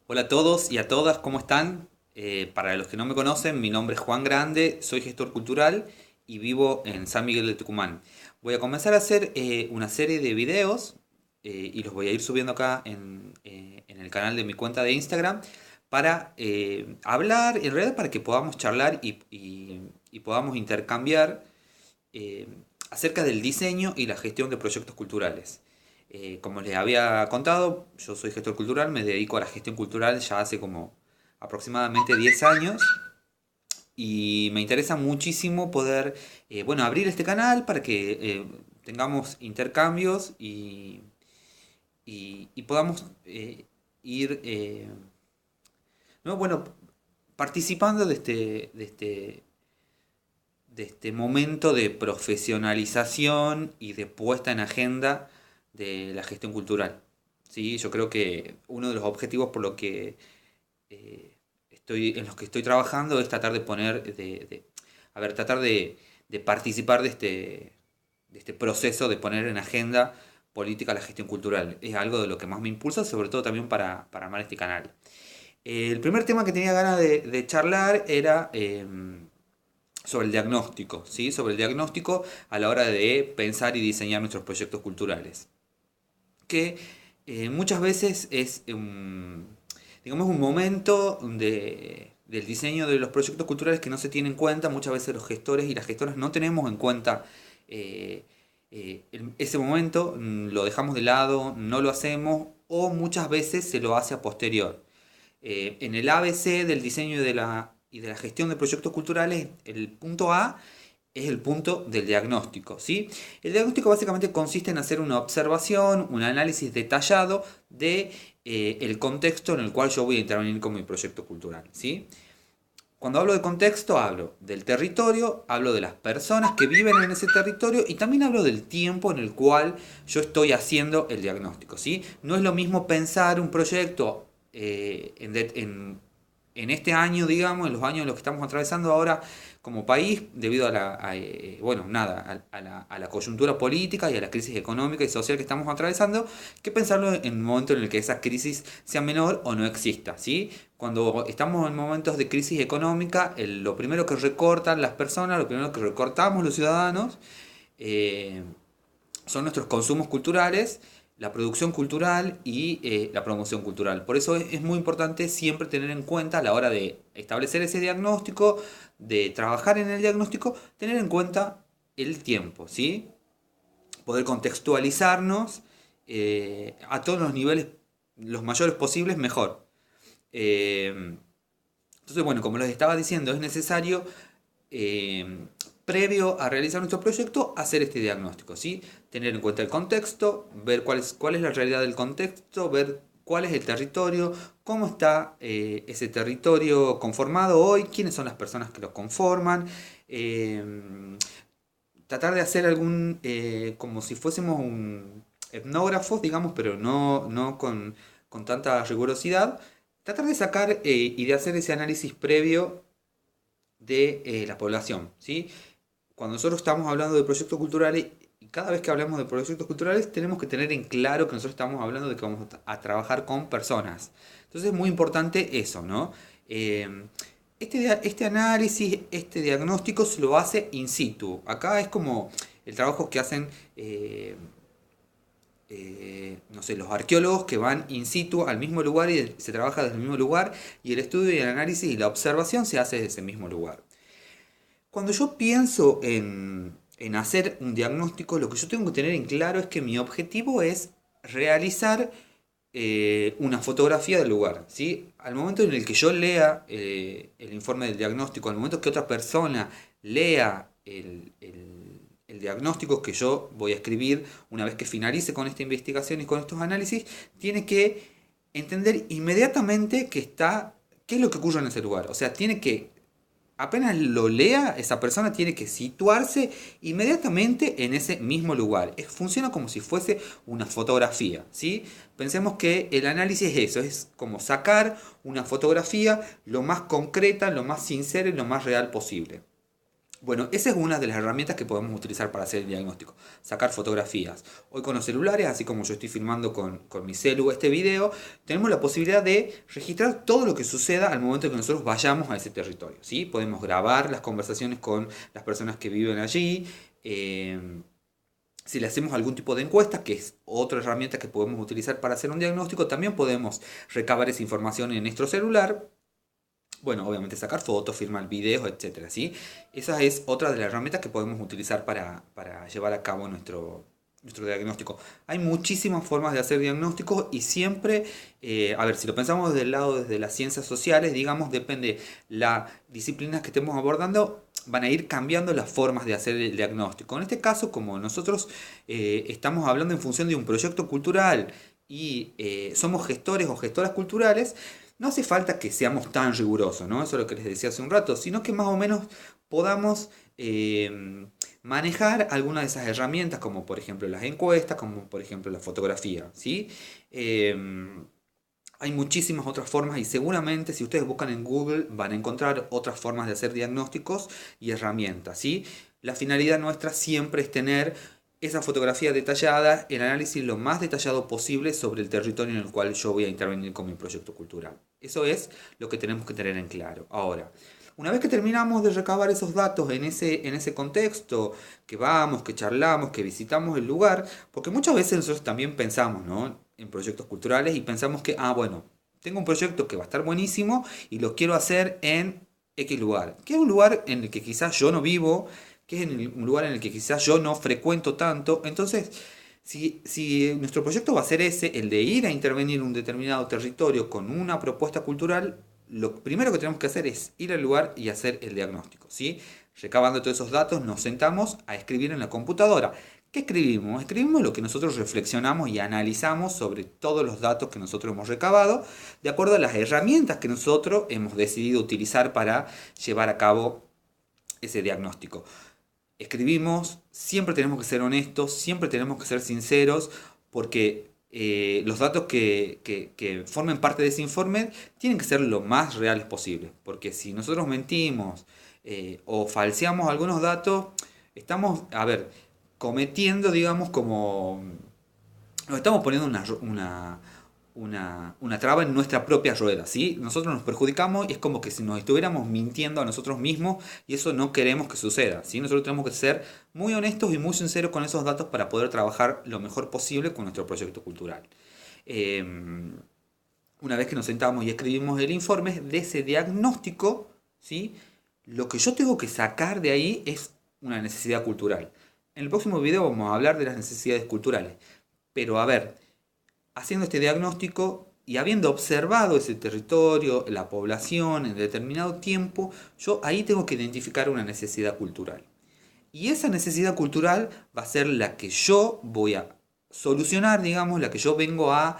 Hola a todos y a todas, ¿cómo están? Para los que no me conocen, mi nombre es Juan Grande, soy gestor cultural y vivo en San Miguel de Tucumán. Voy a comenzar a hacer una serie de videos y los voy a ir subiendo acá en el canal de mi cuenta de Instagram para hablar, en realidad para que podamos charlar y podamos intercambiar eh, acerca del diseño y la gestión de proyectos culturales. Como les había contado, yo soy gestor cultural, me dedico a la gestión cultural ya hace como aproximadamente 10 años y me interesa muchísimo poder, bueno, abrir este canal para que tengamos intercambios y podamos ir, no, bueno, participando de este momento de profesionalización y de puesta en agenda de la gestión cultural. ¿Sí? Yo creo que uno de los objetivos por lo que en los que estoy trabajando es tratar de poner, a ver, tratar de participar de este proceso de poner en agenda política la gestión cultural. Es algo de lo que más me impulsa, sobre todo también para armar este canal. El primer tema que tenía ganas de charlar era sobre el diagnóstico, ¿sí? Sobre el diagnóstico a la hora de pensar y diseñar nuestros proyectos culturales. Que muchas veces es, digamos, un momento del diseño de los proyectos culturales que no se tiene en cuenta. Muchas veces los gestores y las gestoras no tenemos en cuenta eh, ese momento, lo dejamos de lado, no lo hacemos o muchas veces se lo hace a posterior. En el ABC del diseño y de la gestión de proyectos culturales, el punto A es el punto del diagnóstico, ¿sí? El diagnóstico básicamente consiste en hacer una observación, un análisis detallado de el contexto en el cual yo voy a intervenir con mi proyecto cultural, ¿sí? Cuando hablo de contexto, hablo del territorio, hablo de las personas que viven en ese territorio y también hablo del tiempo en el cual yo estoy haciendo el diagnóstico, ¿sí? No es lo mismo pensar un proyecto en este año, digamos, en los años en los que estamos atravesando ahora como país, debido bueno, nada, a la coyuntura política y a la crisis económica y social que estamos atravesando, que pensarlo en un momento en el que esa crisis sea menor o no exista, ¿sí? Cuando estamos en momentos de crisis económica, lo primero que recortan las personas, lo primero que recortamos los ciudadanos, eh, son nuestros consumos culturales, la producción cultural y la promoción cultural. Por eso es muy importante siempre tener en cuenta a la hora de establecer ese diagnóstico, de trabajar en el diagnóstico, tener en cuenta el tiempo, ¿sí? Poder contextualizarnos a todos los niveles, los mayores posibles, mejor. Eh, entonces, bueno, como les estaba diciendo, es necesario, eh, previo a realizar nuestro proyecto, hacer este diagnóstico, ¿sí? Tener en cuenta el contexto, ver cuál es la realidad del contexto, ver cuál es el territorio, cómo está ese territorio conformado hoy, quiénes son las personas que lo conforman, eh, tratar de hacer como si fuésemos un etnógrafo, digamos, pero no con tanta rigurosidad, tratar de sacar y de hacer ese análisis previo de la población, ¿sí? Cuando nosotros estamos hablando de proyectos culturales, y cada vez que hablamos de proyectos culturales, tenemos que tener en claro que nosotros estamos hablando de que vamos a trabajar con personas. Entonces es muy importante eso, ¿no? Este análisis, este diagnóstico se lo hace in situ. Acá es como el trabajo que hacen no sé, los arqueólogos que van in situ al mismo lugar y se trabaja desde el mismo lugar y el estudio y el análisis y la observación se hace desde ese mismo lugar. Cuando yo pienso en hacer un diagnóstico, lo que yo tengo que tener en claro es que mi objetivo es realizar una fotografía del lugar, ¿sí? Al momento en el que yo lea el informe del diagnóstico, al momento que otra persona lea el diagnóstico que yo voy a escribir una vez que finalice con esta investigación y con estos análisis, tiene que entender inmediatamente qué es lo que ocurre en ese lugar. O sea, tiene que apenas lo lea, esa persona tiene que situarse inmediatamente en ese mismo lugar. Funciona como si fuese una fotografía, ¿sí? Pensemos que el análisis es eso, es como sacar una fotografía lo más concreta, lo más sincera y lo más real posible. Bueno, esa es una de las herramientas que podemos utilizar para hacer el diagnóstico, sacar fotografías. Hoy con los celulares, así como yo estoy filmando con mi celu este video, tenemos la posibilidad de registrar todo lo que suceda al momento que nosotros vayamos a ese territorio, ¿sí? Podemos grabar las conversaciones con las personas que viven allí. Si le hacemos algún tipo de encuesta, que es otra herramienta que podemos utilizar para hacer un diagnóstico, también podemos recabar esa información en nuestro celular. Bueno, obviamente sacar fotos, filmar videos, etcétera, ¿sí? Esa es otra de las herramientas que podemos utilizar para llevar a cabo nuestro diagnóstico. Hay muchísimas formas de hacer diagnósticos y siempre, a ver, si lo pensamos desde el lado desde las ciencias sociales, digamos, depende la disciplina que estemos abordando, van a ir cambiando las formas de hacer el diagnóstico. En este caso, como nosotros estamos hablando en función de un proyecto cultural y somos gestores o gestoras culturales, no hace falta que seamos tan rigurosos, ¿no? Eso es lo que les decía hace un rato, sino que más o menos podamos manejar algunas de esas herramientas, como por ejemplo las encuestas, como por ejemplo la fotografía, ¿sí? Hay muchísimas otras formas y seguramente si ustedes buscan en Google van a encontrar otras formas de hacer diagnósticos y herramientas, ¿sí? La finalidad nuestra siempre es tener esa fotografía detallada, el análisis lo más detallado posible sobre el territorio en el cual yo voy a intervenir con mi proyecto cultural. Eso es lo que tenemos que tener en claro. Ahora, una vez que terminamos de recabar esos datos en ese contexto, que vamos, que charlamos, que visitamos el lugar, porque muchas veces nosotros también pensamos, ¿no? En proyectos culturales y pensamos que, bueno, tengo un proyecto que va a estar buenísimo y lo quiero hacer en X lugar, que es un lugar en el que quizás yo no vivo, que es un lugar en el que quizás yo no frecuento tanto. Entonces, si nuestro proyecto va a ser ese, el de ir a intervenir en un determinado territorio con una propuesta cultural, lo primero que tenemos que hacer es ir al lugar y hacer el diagnóstico, ¿sí? Recabando todos esos datos, nos sentamos a escribir en la computadora. ¿Qué escribimos? Escribimos lo que nosotros reflexionamos y analizamos sobre todos los datos que nosotros hemos recabado, de acuerdo a las herramientas que nosotros hemos decidido utilizar para llevar a cabo ese diagnóstico. Escribimos, siempre tenemos que ser honestos, siempre tenemos que ser sinceros, porque los datos que formen parte de ese informe tienen que ser lo más reales posible, porque si nosotros mentimos o falseamos algunos datos, estamos, a ver, cometiendo, digamos, como nos estamos poniendo una traba en nuestra propia rueda, ¿sí? Nosotros nos perjudicamos y es como que si nos estuviéramos mintiendo a nosotros mismos y eso no queremos que suceda, ¿sí? Nosotros tenemos que ser muy honestos y muy sinceros con esos datos para poder trabajar lo mejor posible con nuestro proyecto cultural. Eh, una vez que nos sentamos y escribimos el informe de ese diagnóstico, ¿sí? Lo que yo tengo que sacar de ahí es una necesidad cultural. En el próximo video vamos a hablar de las necesidades culturales. Pero a ver, haciendo este diagnóstico y habiendo observado ese territorio, la población en determinado tiempo, yo ahí tengo que identificar una necesidad cultural. Y esa necesidad cultural va a ser la que yo voy a solucionar, digamos, la que yo vengo a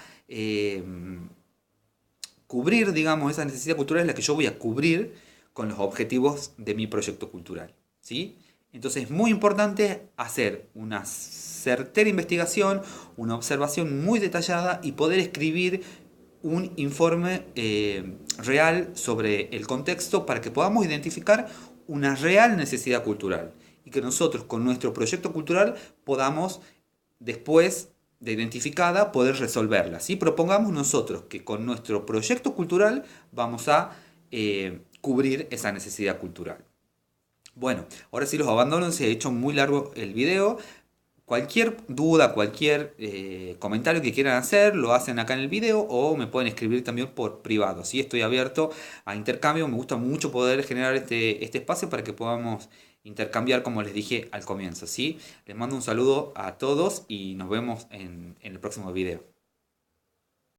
cubrir, digamos, esa necesidad cultural es la que yo voy a cubrir con los objetivos de mi proyecto cultural, ¿sí? Entonces es muy importante hacer una certera investigación, una observación muy detallada y poder escribir un informe real sobre el contexto para que podamos identificar una real necesidad cultural y que nosotros con nuestro proyecto cultural podamos después de identificada poder resolverla. ¿Sí? Propongamos nosotros que con nuestro proyecto cultural vamos a cubrir esa necesidad cultural. Bueno, ahora sí los abandono, se ha hecho muy largo el video. Cualquier duda, cualquier comentario que quieran hacer, lo hacen acá en el video o me pueden escribir también por privado. ¿Sí? Estoy abierto a intercambio, me gusta mucho poder generar este espacio para que podamos intercambiar como les dije al comienzo. ¿Sí? Les mando un saludo a todos y nos vemos en el próximo video.